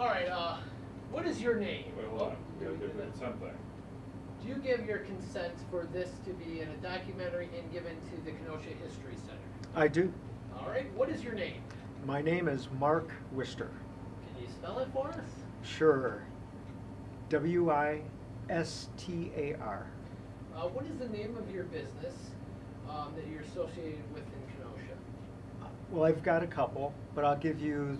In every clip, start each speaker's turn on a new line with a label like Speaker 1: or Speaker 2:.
Speaker 1: All right, what is your name?
Speaker 2: Wait, hold on. We gotta do something.
Speaker 1: Do you give your consent for this to be in a documentary and given to the Kenosha History Center?
Speaker 3: I do.
Speaker 1: All right, what is your name?
Speaker 3: My name is Mark Wistar.
Speaker 1: Can you spell it for us?
Speaker 3: Sure. Wistar.
Speaker 1: What is the name of your business that you're associated with in Kenosha?
Speaker 3: Well, I've got a couple, but I'll give you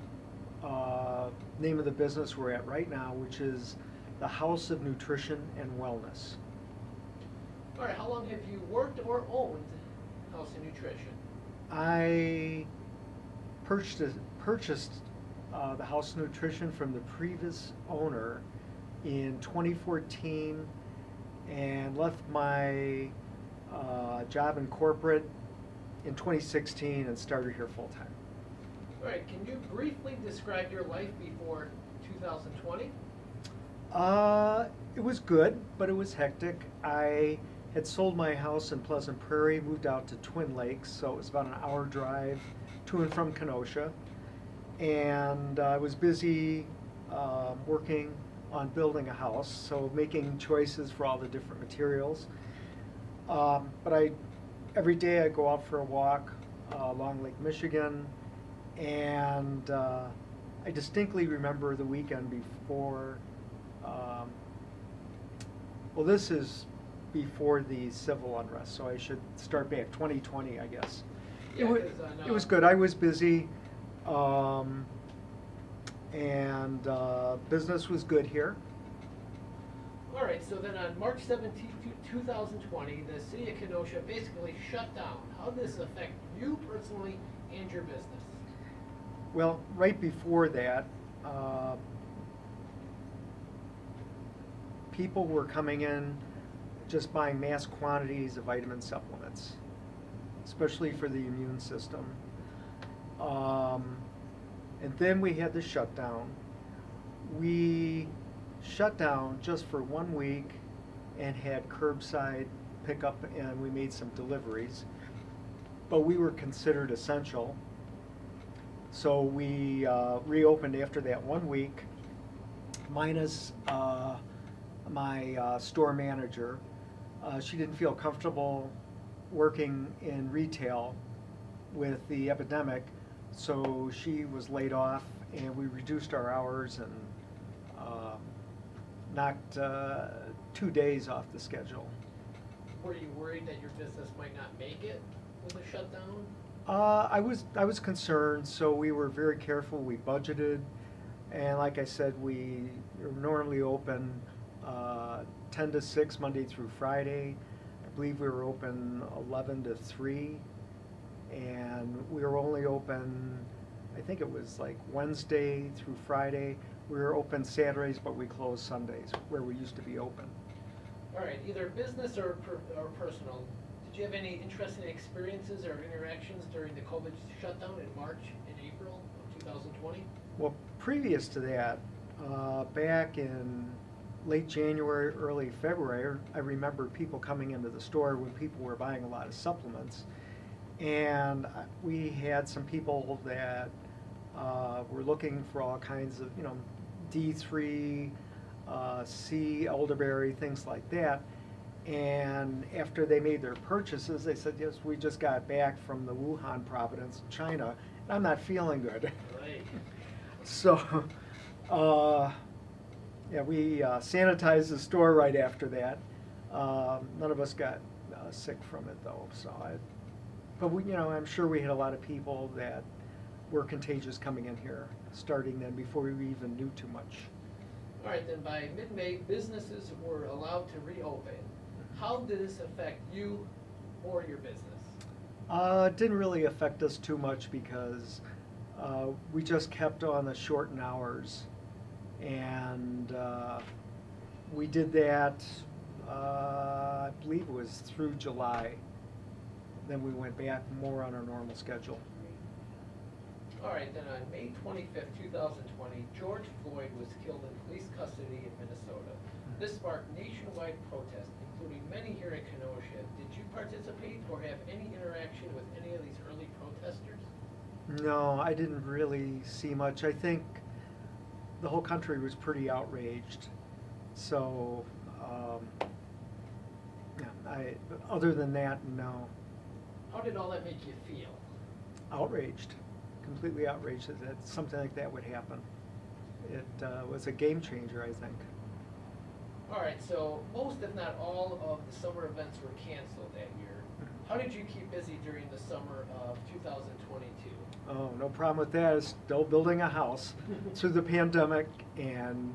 Speaker 3: name of the business we're at right now, which is the House of Nutrition and Wellness.
Speaker 1: All right, how long have you worked or owned House of Nutrition?
Speaker 3: I purchased the House of Nutrition from the previous owner in 2014 and left my job in corporate in 2016 and started here full time.
Speaker 1: All right, can you briefly describe your life before 2020?
Speaker 3: It was good, but it was hectic. I had sold my house in Pleasant Prairie, moved out to Twin Lakes, so it was about an hour drive to and from Kenosha. And I was busy working on building a house, so making choices for all the different materials. But every day I go out for a walk along Lake Michigan, and I distinctly remember the weekend before, well, this is before the civil unrest, so I should start back, 2020, I guess.
Speaker 1: Yeah,
Speaker 3: It was good. I was busy, and business was good here.
Speaker 1: All right, so then on March 17, 2020, the city of Kenosha basically shut down. How did this affect you personally and your business?
Speaker 3: Well, right before that, people were coming in just buying mass quantities of vitamin supplements, especially for the immune system. And then we had the shutdown. We shut down just for 1 week and had curbside pickup, and we made some deliveries. But we were considered essential. So we reopened after that 1 week, minus my store manager. She didn't feel comfortable working in retail with the epidemic, so she was laid off, and we reduced our hours and knocked 2 days off the schedule.
Speaker 1: Were you worried that your business might not make it with a shutdown?
Speaker 3: I was concerned, so we were very careful. We budgeted, and like I said, we are normally open 10 to 6 Monday through Friday. I believe we were open 11 to 3, and we were only open, I think it was like Wednesday through Friday. We were open Saturdays, but we closed Sundays, where we used to be open.
Speaker 1: All right, either business or personal. Did you have any interesting experiences or interactions during the COVID shutdown in March and April of 2020?
Speaker 3: Well, previous to that, back in late January, early February, I remember people coming into the store when people were buying a lot of supplements. And we had some people that were looking for all kinds of, D3, C, elderberry, things like that. And after they made their purchases, they said, yes, we just got back from the Wuhan province, China, and I'm not feeling good.
Speaker 1: Right.
Speaker 3: So, we sanitized the store right after that. None of us got sick from it, though. But I'm sure we had a lot of people that were contagious coming in here, starting then before we even knew too much.
Speaker 1: All right, then by mid-May, businesses were allowed to reopen. How did this affect you or your business?
Speaker 3: It didn't really affect us too much because we just kept on the shortened hours, and we did that, I believe it was through July. Then we went back more on our normal schedule.
Speaker 1: All right, then on May 25th, 2020, George Floyd was killed in police custody in Minnesota. This sparked nationwide protest, including many here in Kenosha. Did you participate or have any interaction with any of these early protesters?
Speaker 3: No, I didn't really see much. I think the whole country was pretty outraged. So, yeah, other than that, no.
Speaker 1: How did all that make you feel?
Speaker 3: Outraged, completely outraged that something like that would happen. It was a game changer, I think.
Speaker 1: All right, so most, if not all, of the summer events were canceled that year. How did you keep busy during the summer of 2022?
Speaker 3: Oh, no problem with that. Still building a house through the pandemic, and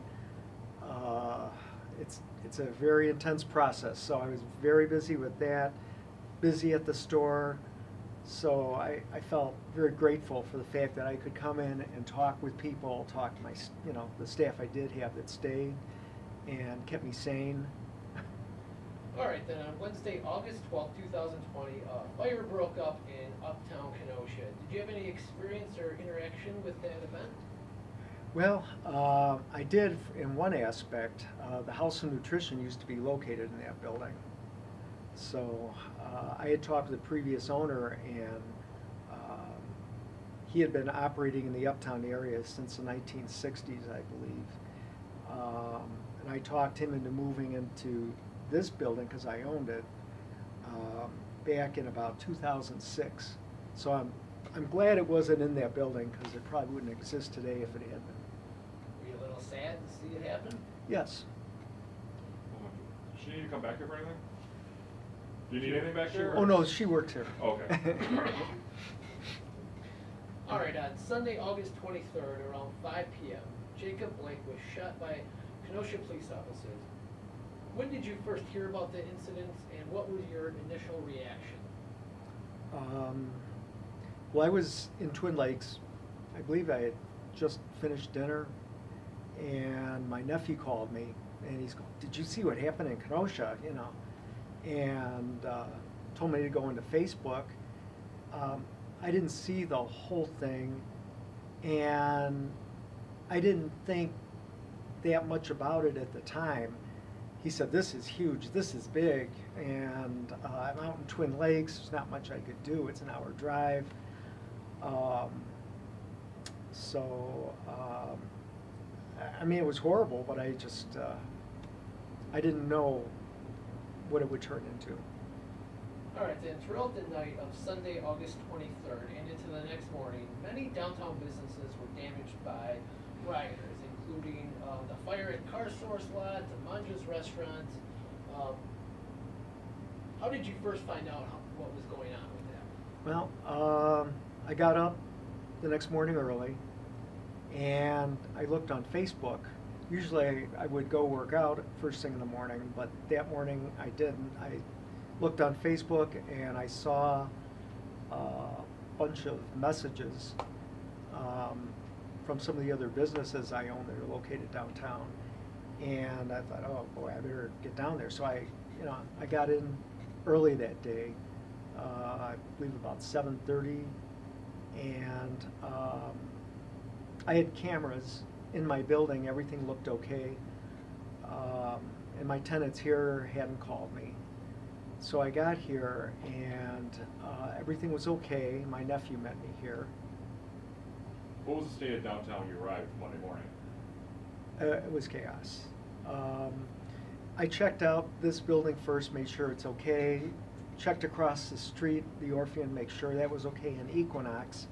Speaker 3: it's a very intense process. So I was very busy with that, busy at the store. So I felt very grateful for the fact that I could come in and talk with people, talk to my, the staff I did have that stayed and kept me sane.
Speaker 1: All right, then on Wednesday, August 12th, 2020, a fire broke up in Uptown Kenosha. Did you have any experience or interaction with that event?
Speaker 3: Well, I did in one aspect. The House of Nutrition used to be located in that building. So I had talked to the previous owner, and he had been operating in the Uptown area since the 1960s, I believe. And I talked him into moving into this building because I owned it back in about 2006. So I'm glad it wasn't in that building because it probably wouldn't exist today if it had been.
Speaker 1: Were you a little sad to see it happen?
Speaker 3: Yes.
Speaker 2: Does she need to come back here for anything? Do you need anything back there?
Speaker 3: Oh, no, she works here.
Speaker 2: Oh, okay.
Speaker 1: All right, on Sunday, August 23rd, around 5 p.m., Jacob Blake was shot by Kenosha police officers. When did you first hear about the incidents, and what was your initial reaction?
Speaker 3: Well, I was in Twin Lakes. I believe I had just finished dinner, and my nephew called me, and he's going, "Did you see what happened in Kenosha?" And told me to go into Facebook. I didn't see the whole thing, and I didn't think that much about it at the time. He said, "This is huge, this is big," and I'm out in Twin Lakes, there's not much I could do, it's an hour drive. I mean, it was horrible, but I just, I didn't know what it would turn into.
Speaker 1: All right, then throughout the night of Sunday, August 23rd, and into the next morning, many downtown businesses were damaged by rioters, including the fire at Car Source Lot, the Manja's Restaurant. How did you first find out what was going on with that?
Speaker 3: Well, I got up the next morning early, and I looked on Facebook. Usually I would go work out first thing in the morning, but that morning I didn't. I looked on Facebook, and I saw a bunch of messages from some of the other businesses I own that are located downtown. And I thought, oh boy, I better get down there. So I got in early that day, I believe about 7:30, and I had cameras in my building. Everything looked okay, and my tenants here hadn't called me. So I got here, and everything was okay. My nephew met me here.
Speaker 2: What was the state of downtown when you arrived Monday morning?
Speaker 3: It was chaos. I checked out this building first, made sure it's okay. Checked across the street, the Orpheum, make sure that was okay, and Equinox.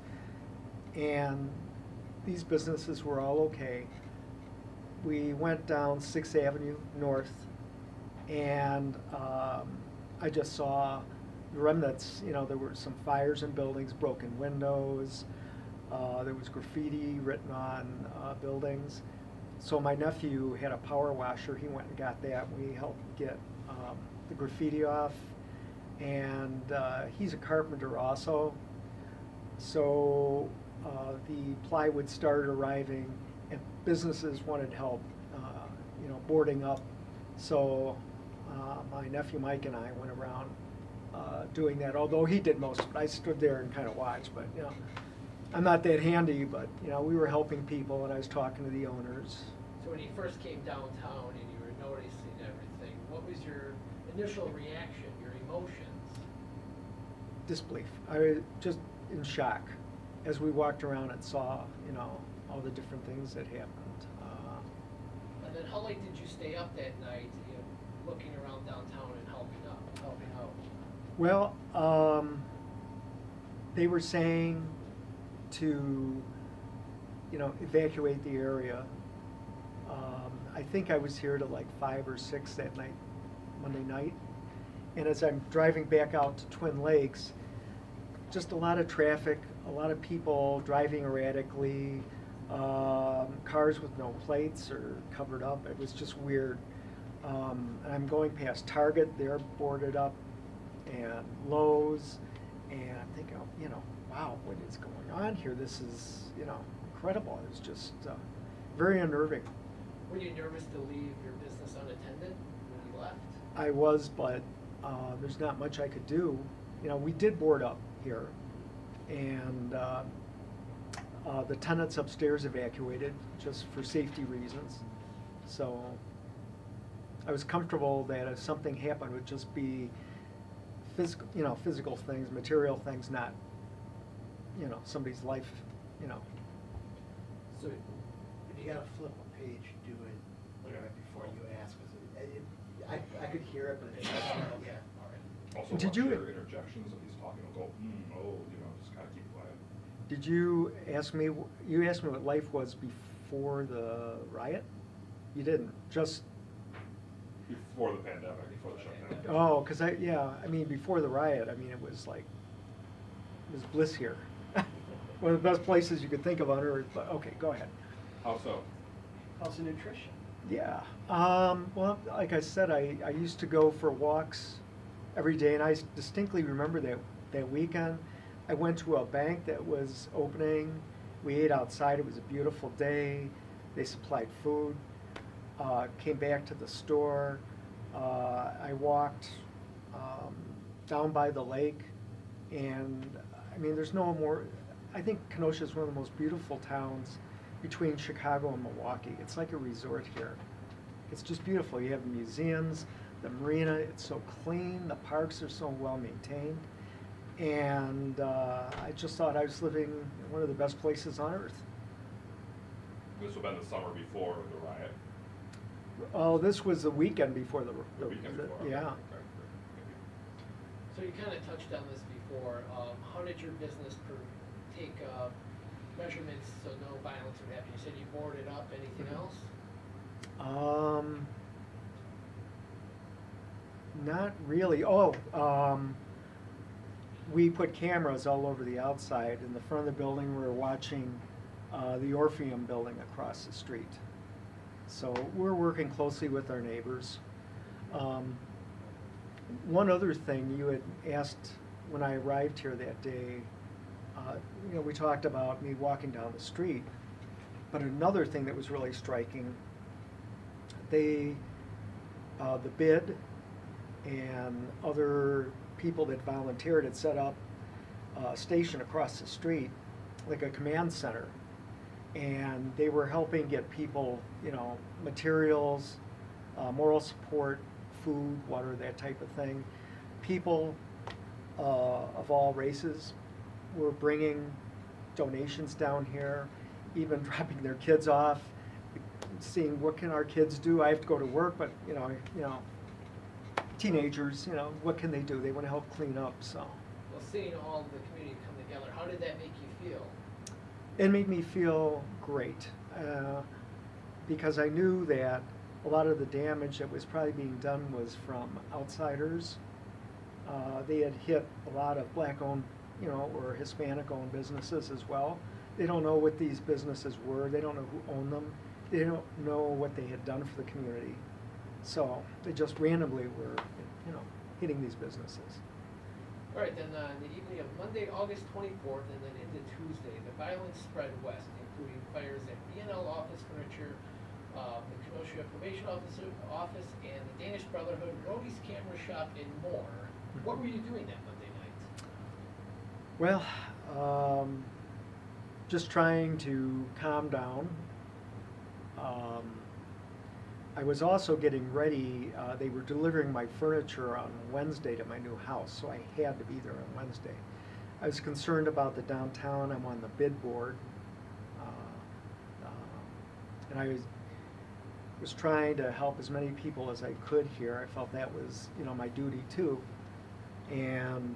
Speaker 3: And these businesses were all okay. We went down 6th Avenue North, and I just saw the remnants. There were some fires in buildings, broken windows. There was graffiti written on buildings. So my nephew had a power washer. He went and got that. We helped get the graffiti off. And he's a carpenter also. So the plywood started arriving, and businesses wanted help, boarding up. So my nephew Mike and I went around doing that, although he did most of it. I stood there and kind of watched, but I'm not that handy, but we were helping people, and I was talking to the owners.
Speaker 1: So when you first came downtown and you were noticing everything, what was your initial reaction, your emotions?
Speaker 3: Disbelief. I was just in shock as we walked around and saw, all the different things that happened.
Speaker 1: And then how late did you stay up that night, looking around downtown and helping out?
Speaker 3: Well, they were saying to, evacuate the area. I think I was here to like 5 or 6 that night, Monday night. And as I'm driving back out to Twin Lakes, just a lot of traffic, a lot of people driving erratically, cars with no plates or covered up. It was just weird. And I'm going past Target, they're boarded up, and Lowe's, and I'm thinking, wow, what is going on here? This is, incredible. It was just very unnerving.
Speaker 1: Were you nervous to leave your business unattended when you left?
Speaker 3: I was, but there's not much I could do. We did board up here, and the tenants upstairs evacuated just for safety reasons. So I was comfortable that if something happened, it would just be physical things, material things, not, somebody's life,
Speaker 4: So if you gotta flip a page, do it right before you ask, 'cause I could hear it, but it's, yeah, all right.
Speaker 2: Also,
Speaker 3: Did
Speaker 2: watch
Speaker 3: you-
Speaker 2: your interjections if he's talking, go, just gotta keep quiet.
Speaker 3: Did you ask me what life was before the riot? You didn't, just,
Speaker 2: Before the pandemic, before the shutdown.
Speaker 3: oh, because before the riot, it was like, it was bliss here. One of the best places you could think of on earth, but, okay, go ahead.
Speaker 2: How so?
Speaker 4: How's the nutrition?
Speaker 3: Yeah, well, like I said, I used to go for walks every day, and I distinctly remember that weekend. I went to a bank that was opening. We ate outside. It was a beautiful day. They supplied food. Came back to the store. I walked down by the lake, and there's no more. I think Kenosha is one of the most beautiful towns between Chicago and Milwaukee. It's like a resort here. It's just beautiful. You have museums, the marina. It's so clean. The parks are so well maintained. And I just thought I was living in one of the best places on earth.
Speaker 2: This would have been the summer before the riot.
Speaker 3: Oh, this was the weekend before
Speaker 2: The weekend before. Okay,
Speaker 3: yeah.
Speaker 2: okay.
Speaker 1: So you kind of touched on this before. How did your business take measurements so no violence would happen? You said you boarded up. Anything else?
Speaker 3: Not really. We put cameras all over the outside. In the front of the building, we were watching the Orpheum building across the street. So we're working closely with our neighbors. One other thing you had asked when I arrived here that day, we talked about me walking down the street, but another thing that was really striking, the BID and other people that volunteered had set up a station across the street, like a command center, and they were helping get people, materials, moral support, food, water, that type of thing. People of all races were bringing donations down here, even dropping their kids off, seeing what can our kids do. I have to go to work, but teenagers, what can they do? They want to help clean up. So
Speaker 1: Well, seeing all the community come together, how did that make you feel?
Speaker 3: it made me feel great, because I knew that a lot of the damage that was probably being done was from outsiders. They had hit a lot of black-owned, or Hispanic-owned businesses as well. They don't know what these businesses were. They don't know who owned them. They don't know what they had done for the community. So they just randomly were, hitting these businesses.
Speaker 1: All right, then on the evening of Monday, August 24th, and then into Tuesday, the violence spread west, including fires at B&L Office Furniture, the Kenosha Probation Office, and the Danish Brotherhood, Rody's Camera Shop, and more. What were you doing that Monday night?
Speaker 3: Well, just trying to calm down. I was also getting ready. They were delivering my furniture on Wednesday to my new house, so I had to be there on Wednesday. I was concerned about the downtown. I'm on the bid board. And I was trying to help as many people as I could here. I felt that was, my duty too. And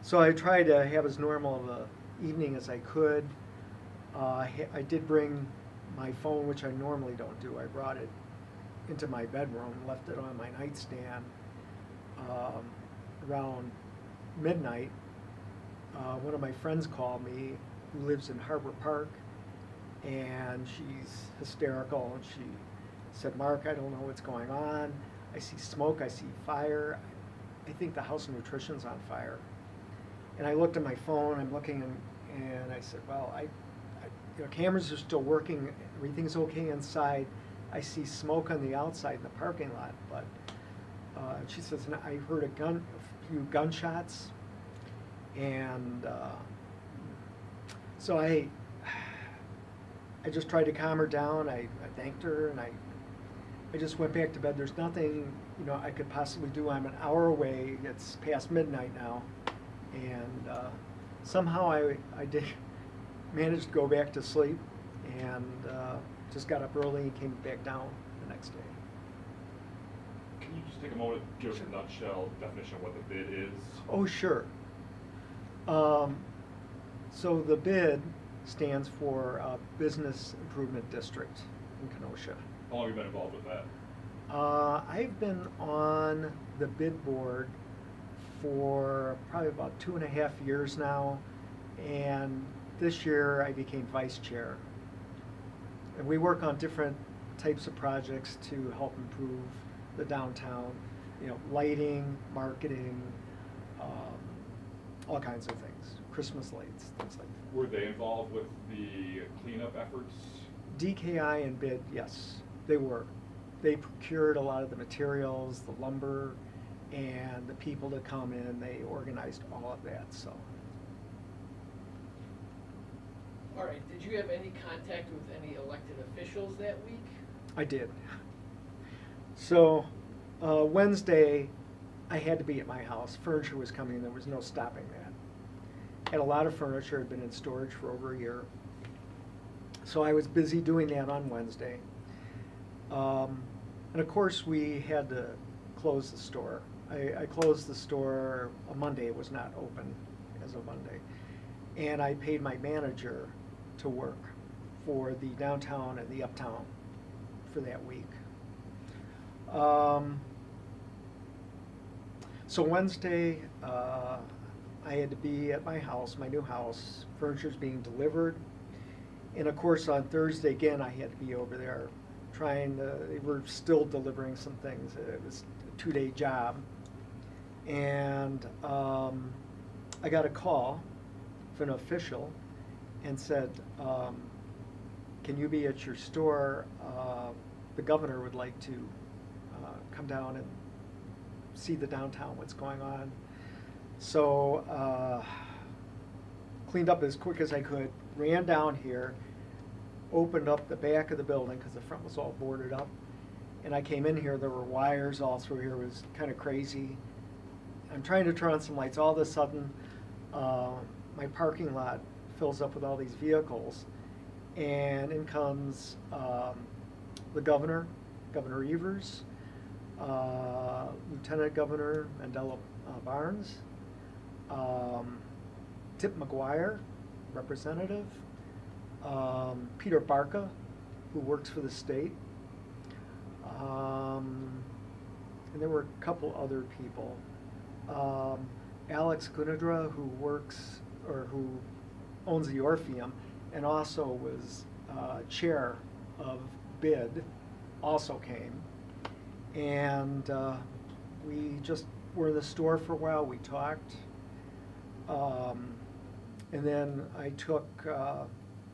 Speaker 3: so I tried to have as normal of a evening as I could. I did bring my phone, which I normally don't do. I brought it into my bedroom, left it on my nightstand. Around midnight, one of my friends called me, who lives in Harbor Park, and she's hysterical, and she said, "Mark, I don't know what's going on. I see smoke, I see fire. I think the House of Nutrition's on fire." And I looked at my phone, I'm looking, and I said, well, cameras are still working, everything's okay inside. I see smoke on the outside in the parking lot, but she says, I heard a few gunshots, and so I just tried to calm her down. I thanked her, and I just went back to bed. There's nothing, I could possibly do. I'm an hour away. It's past midnight now, and somehow I did manage to go back to sleep, and just got up early and came back down the next day.
Speaker 2: Can you just take a moment to give us a nutshell definition of what the bid is?
Speaker 3: Oh, sure. So the BID stands for Business Improvement District in Kenosha.
Speaker 2: How long have you been involved with that?
Speaker 3: I've been on the bid board for probably about 2.5 years now, and this year I became vice chair. And we work on different types of projects to help improve the downtown, lighting, marketing, all kinds of things, Christmas lights, things like that.
Speaker 2: Were they involved with the cleanup efforts?
Speaker 3: DKI and BID, yes, they were. They procured a lot of the materials, the lumber, and the people to come in. They organized all of that, so.
Speaker 1: All right, did you have any contact with any elected officials that week?
Speaker 3: I did. So, Wednesday, I had to be at my house. Furniture was coming, there was no stopping that. Had a lot of furniture, had been in storage for over a year. So I was busy doing that on Wednesday. And of course, we had to close the store. I closed the store on Monday. It was not open as of Monday. And I paid my manager to work for the downtown and the uptown for that week. So Wednesday, I had to be at my house, my new house. Furniture's being delivered. And of course, on Thursday, again, I had to be over there they were still delivering some things. It was a 2-day job. And I got a call from an official and said, can you be at your store? The governor would like to come down and see the downtown, what's going on. So cleaned up as quick as I could, ran down here, opened up the back of the building because the front was all boarded up. And I came in here, there were wires all through here. It was kind of crazy. I'm trying to turn on some lights. All of a sudden, my parking lot fills up with all these vehicles. And in comes the governor, Governor Evers, Lieutenant Governor Mandela Barnes, Tip McGuire, representative, Peter Barca, who works for the state, and there were a couple other people. Alex Gunadra, who owns the Orpheum and also was chair of BID, also came. And we just were in the store for a while, we talked. And then I took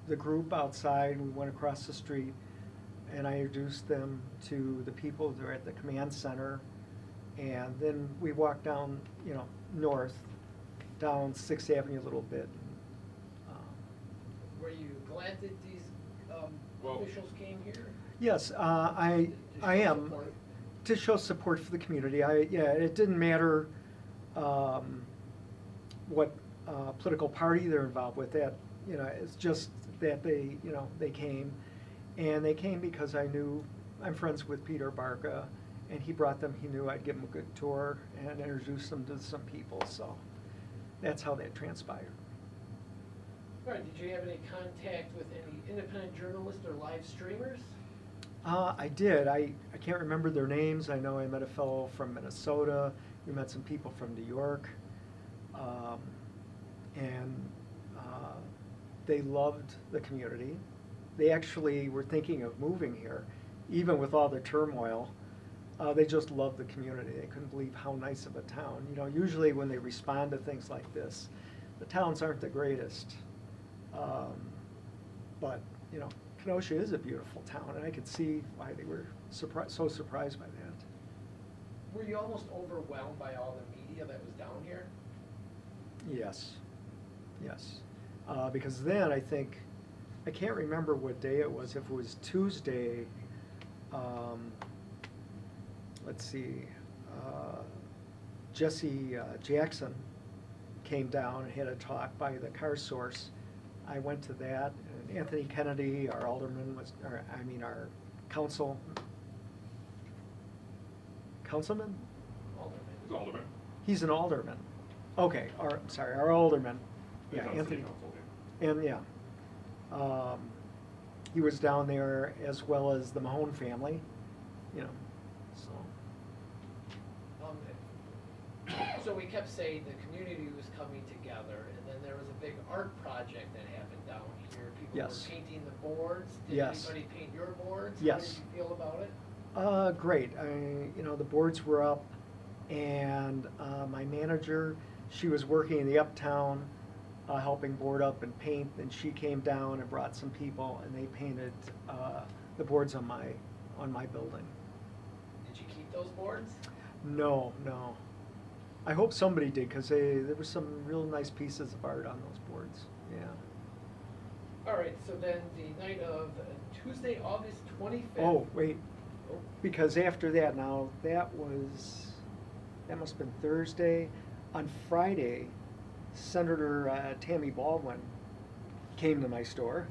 Speaker 3: the group outside, we went across the street, and I introduced them to the people that are at the command center. And then we walked down, north, down 6th Avenue a little bit.
Speaker 1: Were you glad that these officials came here?
Speaker 3: Yes, I am,
Speaker 1: support?
Speaker 3: to show support for the community. It didn't matter what political party they're involved with. That it's just that they came, And they came because I'm friends with Peter Barca, and he brought them, he knew I'd give them a good tour and introduce them to some people, so that's how that transpired.
Speaker 1: All right, did you have any contact with any independent journalists or live streamers?
Speaker 3: I did. I can't remember their names. I know I met a fellow from Minnesota. We met some people from New York. And they loved the community. They actually were thinking of moving here, even with all the turmoil. They just loved the community. They couldn't believe how nice of a town. You know, usually when they respond to things like this, the towns aren't the greatest. But, you know, Kenosha is a beautiful town, and I could see why they were so surprised by that.
Speaker 1: Were you almost overwhelmed by all the media that was down here?
Speaker 3: Yes, yes. Because then I think, I can't remember what day it was, if it was Tuesday, let's see, Jesse Jackson came down and had a talk by the Car Source. I went to that, and Anthony Kennedy, our alderman, our councilman?
Speaker 1: Alderman.
Speaker 2: It's Alderman.
Speaker 3: He's an alderman. Okay, our alderman.
Speaker 2: He's
Speaker 3: Yeah,
Speaker 2: on the city
Speaker 3: Anthony.
Speaker 2: council, yeah.
Speaker 3: And yeah, he was down there as well as the Mahone family, you know, so.
Speaker 1: So we kept saying the community was coming together, and then there was a big art project that happened down here. People
Speaker 3: Yes.
Speaker 1: were painting the boards. Did
Speaker 3: Yes.
Speaker 1: anybody paint your boards?
Speaker 3: Yes.
Speaker 1: How did you feel about it?
Speaker 3: Great. You know, the boards were up, and my manager, she was working in the uptown, helping board up and paint, and she came down and brought some people, and they painted the boards on my building.
Speaker 1: Did you keep those boards?
Speaker 3: No. I hope somebody did, because there were some real nice pieces of art on those boards. Yeah.
Speaker 1: All right, so then the night of Tuesday, August 25th.
Speaker 3: Oh, wait.
Speaker 1: Oh,
Speaker 3: Because after that, now, that must have been Thursday. On Friday, Senator Tammy Baldwin came to my store.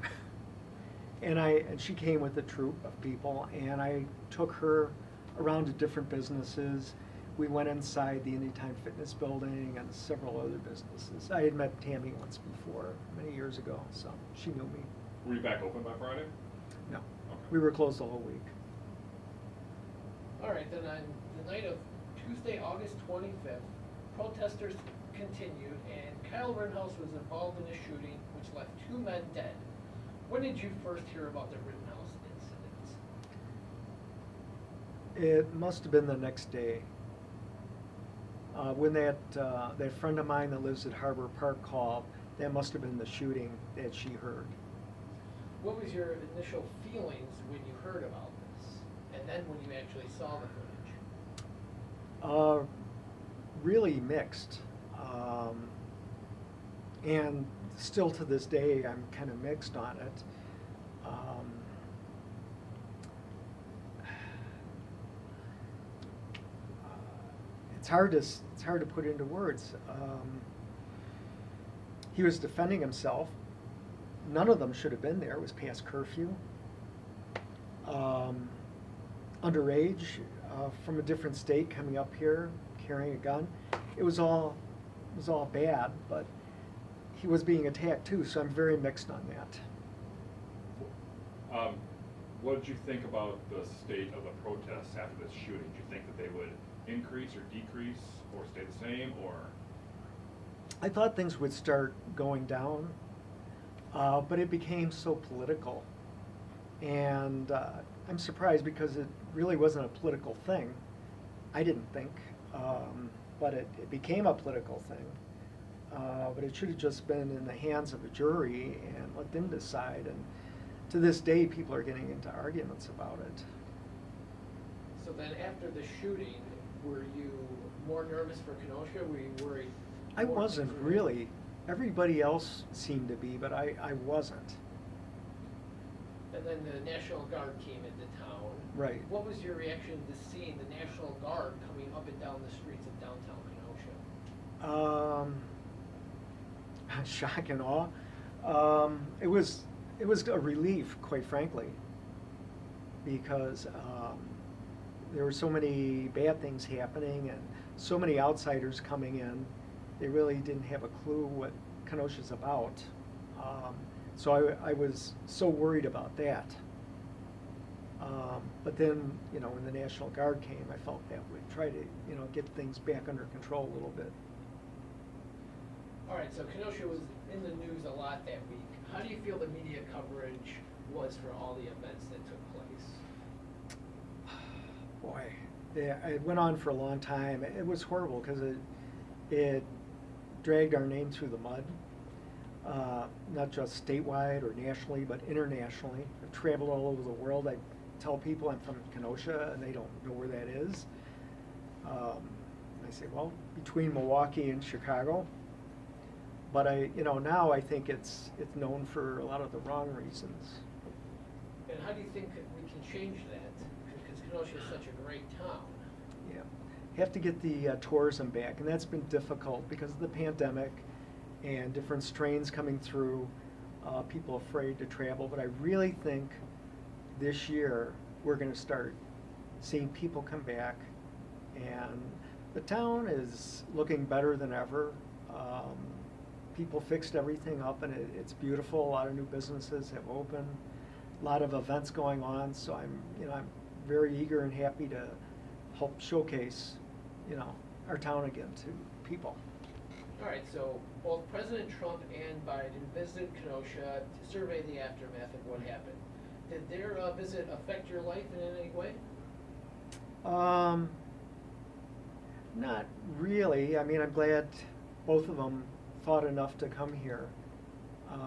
Speaker 3: And she came with a troop of people, and I took her around to different businesses. We went inside the Anytime Fitness building and several other businesses. I had met Tammy once before, many years ago, so she knew me.
Speaker 2: Were you back open by Friday?
Speaker 3: No,
Speaker 2: Okay.
Speaker 3: we were closed the whole week.
Speaker 1: all right, then on the night of Tuesday, August 25th, protesters continued, and Kyle Rittenhouse was involved in a shooting which left 2 men dead. When did you first hear about the Rittenhouse incident?
Speaker 3: It must have been the next day. When that friend of mine that lives at Harbor Park called, that must have been the shooting that she heard.
Speaker 1: What was your initial feelings when you heard about this, and then when you actually saw the footage?
Speaker 3: Really mixed. And still to this day, I'm kind of mixed on it. It's hard to put into words. He was defending himself. None of them should have been there. It was past curfew. Underage, from a different state coming up here, carrying a gun. It was all bad, but he was being attacked too, so I'm very mixed on that.
Speaker 2: What did you think about the state of the protests after this shooting? Do you think that they would increase or decrease or stay the same, or?
Speaker 3: I thought things would start going down, but it became so political. And I'm surprised because it really wasn't a political thing. I didn't think, but it became a political thing. But it should have just been in the hands of a jury and let them decide. And to this day, people are getting into arguments about it.
Speaker 1: So then after the shooting, were you more nervous for Kenosha? Were you worried?
Speaker 3: I
Speaker 1: more
Speaker 3: wasn't
Speaker 1: things were-
Speaker 3: really. Everybody else seemed to be, but I wasn't.
Speaker 1: And then the National Guard came into town.
Speaker 3: Right.
Speaker 1: What was your reaction to seeing the National Guard coming up and down the streets of downtown Kenosha?
Speaker 3: Shock and awe. It was a relief, quite frankly. because there were so many bad things happening and so many outsiders coming in. They really didn't have a clue what Kenosha's about. So I was so worried about that. But then, when the National Guard came, I felt that would try to, get things back under control a little bit.
Speaker 1: All right, so Kenosha was in the news a lot that week. How do you feel the media coverage was for all the events that took place?
Speaker 3: Boy, yeah, it went on for a long time. It was horrible because it dragged our name through the mud, not just statewide or nationally, but internationally. I've traveled all over the world. I tell people I'm from Kenosha, and they don't know where that is. I say, well, between Milwaukee and Chicago. But now I think it's known for a lot of the wrong reasons.
Speaker 1: And how do you think we can change that? Because Kenosha is such a great town.
Speaker 3: Yeah, have to get the tourism back, and that's been difficult because of the pandemic and different strains coming through. People afraid to travel, but I really think this year we're going to start seeing people come back, and the town is looking better than ever. People fixed everything up, and it's beautiful. A lot of new businesses have opened, a lot of events going on. So I'm very eager and happy to help showcase, our town again to people.
Speaker 1: All right, so both President Trump and Biden visited Kenosha to survey the aftermath of what happened. Did their visit affect your life in any way?
Speaker 3: Not really. I mean, I'm glad both of them thought enough to come here.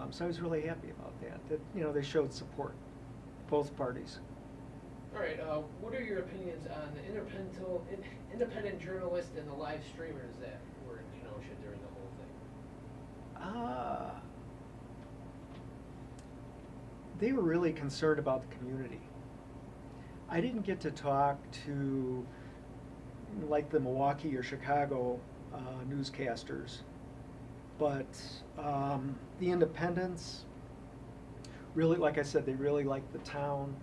Speaker 3: So I was really happy about that they showed support, both parties.
Speaker 1: All right, what are your opinions on the independent journalists and the live streamers that were in Kenosha during the whole thing?
Speaker 3: They were really concerned about the community. I didn't get to talk to like the Milwaukee or Chicago newscasters, but the independents really, like I said, they really liked the town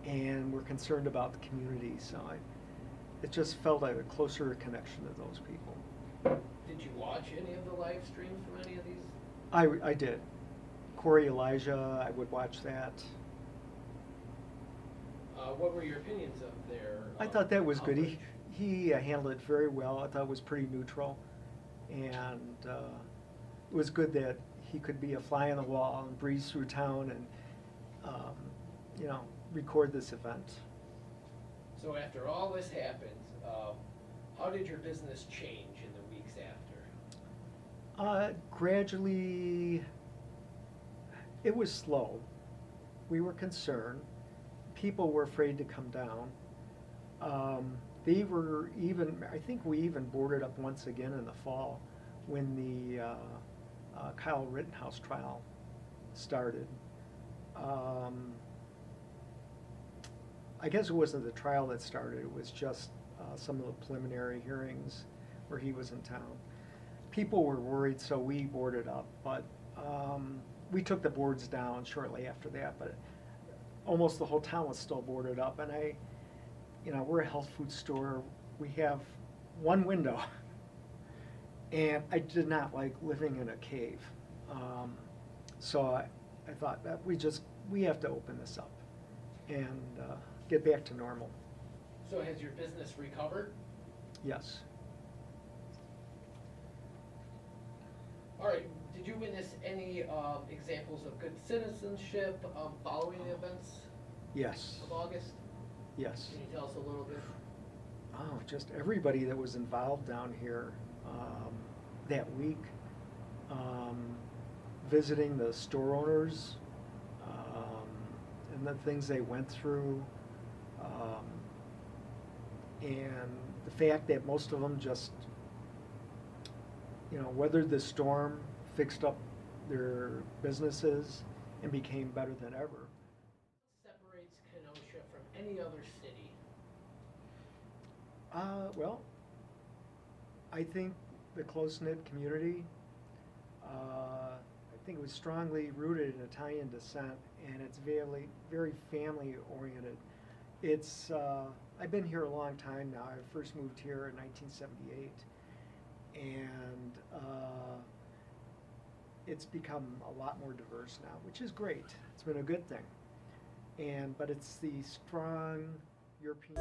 Speaker 3: and were concerned about the community. So it just felt like a closer connection to those people.
Speaker 1: Did you watch any of the live streams from any of these?
Speaker 3: I did. Corey Elijah, I would watch that.
Speaker 1: What were your opinions of their
Speaker 3: I thought that was good.
Speaker 1: coverage?
Speaker 3: He handled it very well. I thought it was pretty neutral. And it was good that he could be a fly on the wall and breeze through town and, record this event.
Speaker 1: So after all this happened, how did your business change in the weeks after?
Speaker 3: Gradually, it was slow. We were concerned. People were afraid to come down. I think we even boarded up once again in the fall when the Kyle Rittenhouse trial started. I guess it wasn't the trial that started, it was just some of the preliminary hearings where he was in town. People were worried, so we boarded up, but we took the boards down shortly after that, but almost the whole town was still boarded up. And we're a health food store. We have one window, and I did not like living in a cave. So I thought that we have to open this up and get back to normal.
Speaker 1: So has your business recovered?
Speaker 3: Yes.
Speaker 1: All right, did you witness any examples of good citizenship following the events
Speaker 3: Yes.
Speaker 1: of August?
Speaker 3: Yes.
Speaker 1: Can you tell us a little bit?
Speaker 3: Oh, just everybody that was involved down here that week, visiting the store owners and the things they went through, and the fact that most of them just, weathered the storm, fixed up their businesses, and became better than ever.
Speaker 1: What separates Kenosha from any other city?
Speaker 3: Well, I think the close-knit community. I think it was strongly rooted in Italian descent, and it's very, very family-oriented. it's, I've been here a long time now. I first moved here in 1978, and it's become a lot more diverse now, which is great. It's been a good thing. But it's the strong European